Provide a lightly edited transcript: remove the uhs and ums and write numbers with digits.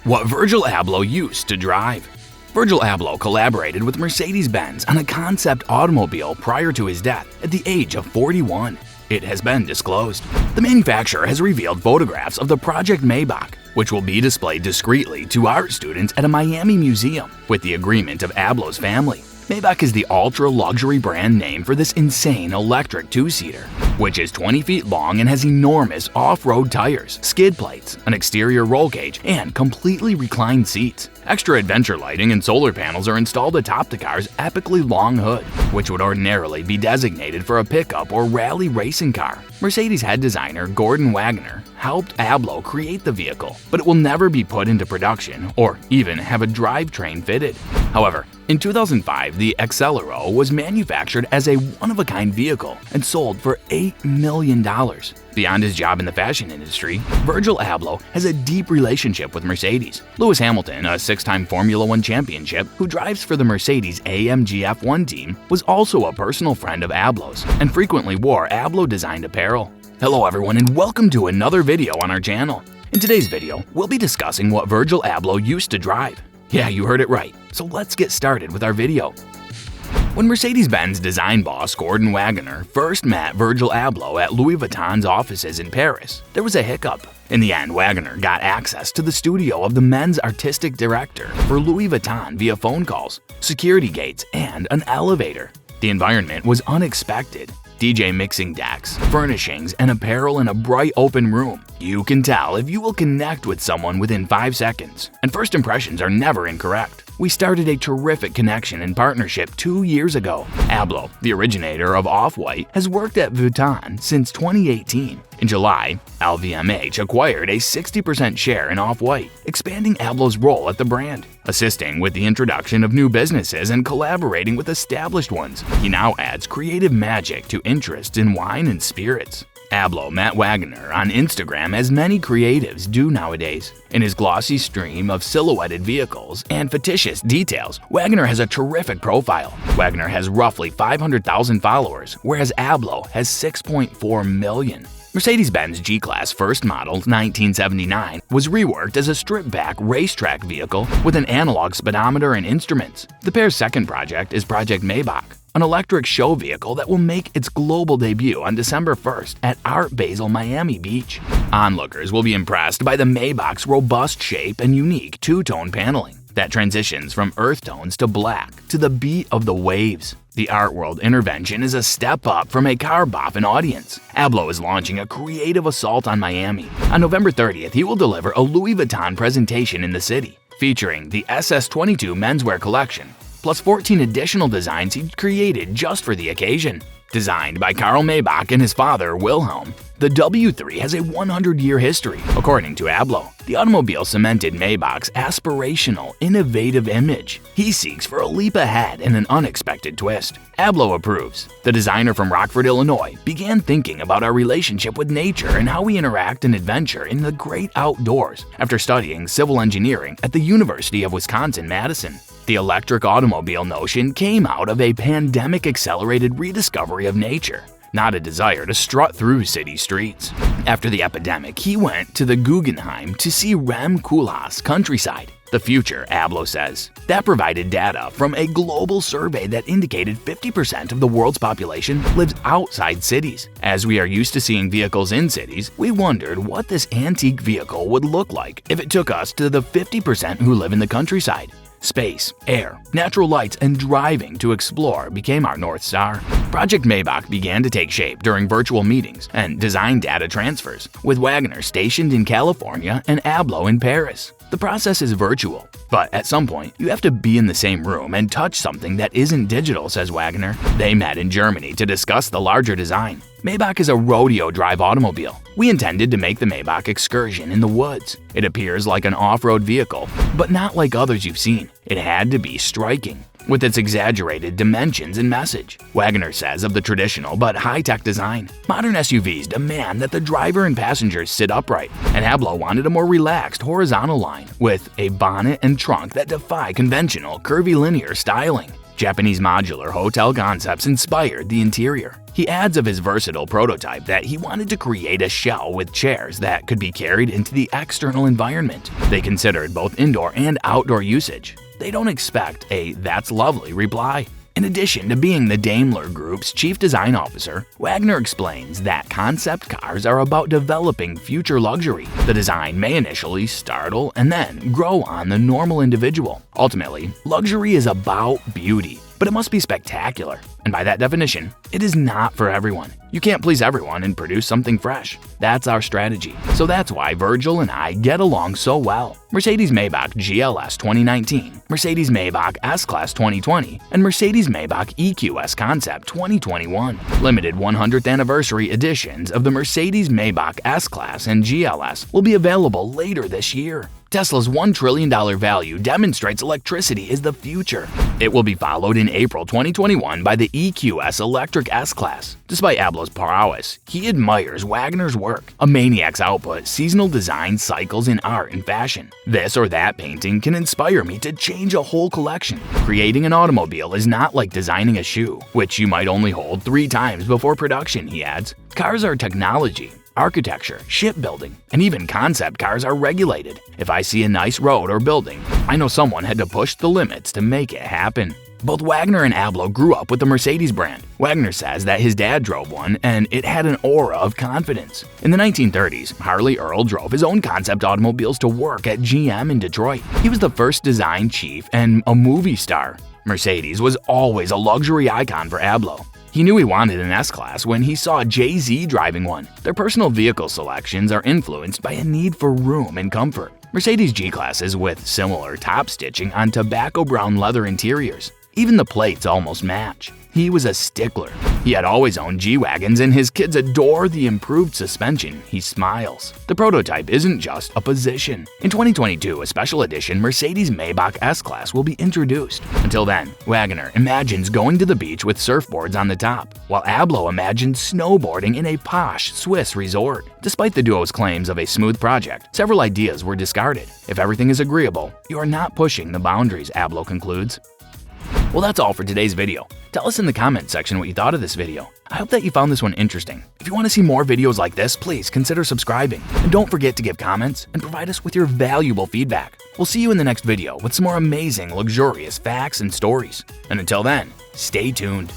What Virgil Abloh used to drive. Virgil Abloh collaborated with Mercedes-Benz on a concept automobile prior to his death at the age of 41. It has been disclosed. The manufacturer has revealed photographs of the Project Maybach, which will be displayed discreetly to art students at a Miami museum with the agreement of Abloh's family. Maybach is the ultra-luxury brand name for this insane electric two-seater, which is 20 feet long and has enormous off-road tires, skid plates, an exterior roll cage, and completely reclined seats. Extra adventure lighting and solar panels are installed atop the car's epically long hood, which would ordinarily be designated for a pickup or rally racing car. Mercedes head designer Gordon Wagner helped Abloh create the vehicle, but it will never be put into production or even have a drivetrain fitted. However, in 2005, the Accelero was manufactured as a one-of-a-kind vehicle and sold for $8 million. Beyond his job in the fashion industry, Virgil Abloh has a deep relationship with Mercedes. Lewis Hamilton, a six-time Formula One championship who drives for the Mercedes AMG F1 team, was also a personal friend of Abloh's and frequently wore Abloh-designed apparel. Hello everyone and welcome to another video on our channel. In today's video, we'll be discussing what Virgil Abloh used to drive. Yeah, you heard it right. So let's get started with our video. When Mercedes-Benz design boss Gordon Wagner first met Virgil Abloh at Louis Vuitton's offices in Paris, there was a hiccup. In the end, Wagner got access to the studio of the men's artistic director for Louis Vuitton via phone calls, security gates, and an elevator. The environment was unexpected. DJ mixing decks, furnishings, and apparel in a bright open room. You can tell if you will connect with someone within 5 seconds, and first impressions are never incorrect. We started a terrific connection and partnership 2 years ago. Abloh, the originator of Off-White, has worked at Vuitton since 2018. In July, LVMH acquired a 60% share in Off-White, expanding Abloh's role at the brand, assisting with the introduction of new businesses and collaborating with established ones. He now adds creative magic to interests in wine and spirits. Abloh met Wagner on Instagram as many creatives do nowadays. In his glossy stream of silhouetted vehicles and fictitious details, Wagner has a terrific profile. Wagner has roughly 500,000 followers, whereas Abloh has 6.4 million. Mercedes-Benz G-Class first model 1979 was reworked as a stripped-back racetrack vehicle with an analog speedometer and instruments. The pair's second project is Project Maybach, an electric show vehicle that will make its global debut on December 1st at Art Basel Miami Beach. Onlookers will be impressed by the Maybach's robust shape and unique two-tone paneling that transitions from earth tones to black to the beat of the waves. The Art World intervention is a step up from a car boffin audience. Abloh is launching a creative assault on Miami. On November 30th, he will deliver a Louis Vuitton presentation in the city, featuring the SS22 menswear collection, plus 14 additional designs he created just for the occasion. Designed by Karl Maybach and his father, Wilhelm, the W3 has a 100-year history. According to Abloh, the automobile cemented Maybach's aspirational, innovative image. He seeks for a leap ahead and an unexpected twist. Abloh approves. The designer from Rockford, Illinois, began thinking about our relationship with nature and how we interact and adventure in the great outdoors after studying civil engineering at the University of Wisconsin-Madison. The electric automobile notion came out of a pandemic-accelerated rediscovery of nature, not a desire to strut through city streets. After the epidemic, he went to the Guggenheim to see Rem Koolhaas' countryside. The future, Abloh says, that provided data from a global survey that indicated 50% of the world's population lives outside cities. As we are used to seeing vehicles in cities, we wondered what this antique vehicle would look like if it took us to the 50% who live in the countryside. Space, air, natural lights, and driving to explore became our North Star. Project Maybach began to take shape during virtual meetings and design data transfers, with Wagner stationed in California and Abloh in Paris. The process is virtual, but at some point, you have to be in the same room and touch something that isn't digital, says Wagner. They met in Germany to discuss the larger design. Maybach is a rodeo drive automobile. We intended to make the Maybach excursion in the woods. It appears like an off-road vehicle, but not like others you've seen. It had to be striking, with its exaggerated dimensions and message. Wagner says of the traditional but high-tech design, modern SUVs demand that the driver and passengers sit upright, and Abloh wanted a more relaxed horizontal line with a bonnet and trunk that defy conventional curvilinear styling. Japanese modular hotel concepts inspired the interior. He adds of his versatile prototype that he wanted to create a shell with chairs that could be carried into the external environment. They considered both indoor and outdoor usage. They don't expect a "that's lovely" reply. In addition to being the Daimler Group's chief design officer, Wagner explains that concept cars are about developing future luxury. The design may initially startle and then grow on the normal individual. Ultimately, luxury is about beauty, but it must be spectacular. And by that definition, it is not for everyone. You can't please everyone and produce something fresh. That's our strategy. So that's why Virgil and I get along so well. Mercedes Maybach GLS 2019, Mercedes Maybach S-Class 2020, and Mercedes Maybach EQS Concept 2021. Limited 100th anniversary editions of the Mercedes Maybach S-Class and GLS will be available later this year. Tesla's $1 trillion value demonstrates electricity is the future. It will be followed in April 2021 by the EQS Electric S-Class. Despite Abloh's prowess, he admires Wagner's work. A maniac's output seasonal design cycles in art and fashion. This or that painting can inspire me to change a whole collection. Creating an automobile is not like designing a shoe, which you might only hold 3 times before production, he adds. Cars are technology. Architecture, shipbuilding, and even concept cars are regulated. If I see a nice road or building, I know someone had to push the limits to make it happen. Both Wagner and Abloh grew up with the Mercedes brand. Wagner says that his dad drove one and it had an aura of confidence. In the 1930s, Harley Earl drove his own concept automobiles to work at GM in Detroit. He was the first design chief and a movie star. Mercedes was always a luxury icon for Abloh. He knew he wanted an S-Class when he saw Jay-Z driving one. Their personal vehicle selections are influenced by a need for room and comfort. Mercedes G-Classes with similar top stitching on tobacco brown leather interiors. Even the plates almost match. He was a stickler. He had always owned G-Wagons and his kids adore the improved suspension. He smiles. The prototype isn't just a position. In 2022, a special edition Mercedes Maybach S-Class will be introduced. Until then, Wagner imagines going to the beach with surfboards on the top, while Abloh imagines snowboarding in a posh Swiss resort. Despite the duo's claims of a smooth project, several ideas were discarded. If everything is agreeable, you are not pushing the boundaries, Abloh concludes. Well, that's all for today's video. Tell us in the comment section what you thought of this video. I hope that you found this one interesting. If you want to see more videos like this, please consider subscribing. And don't forget to give comments and provide us with your valuable feedback. We'll see you in the next video with some more amazing, luxurious facts and stories. And until then, stay tuned.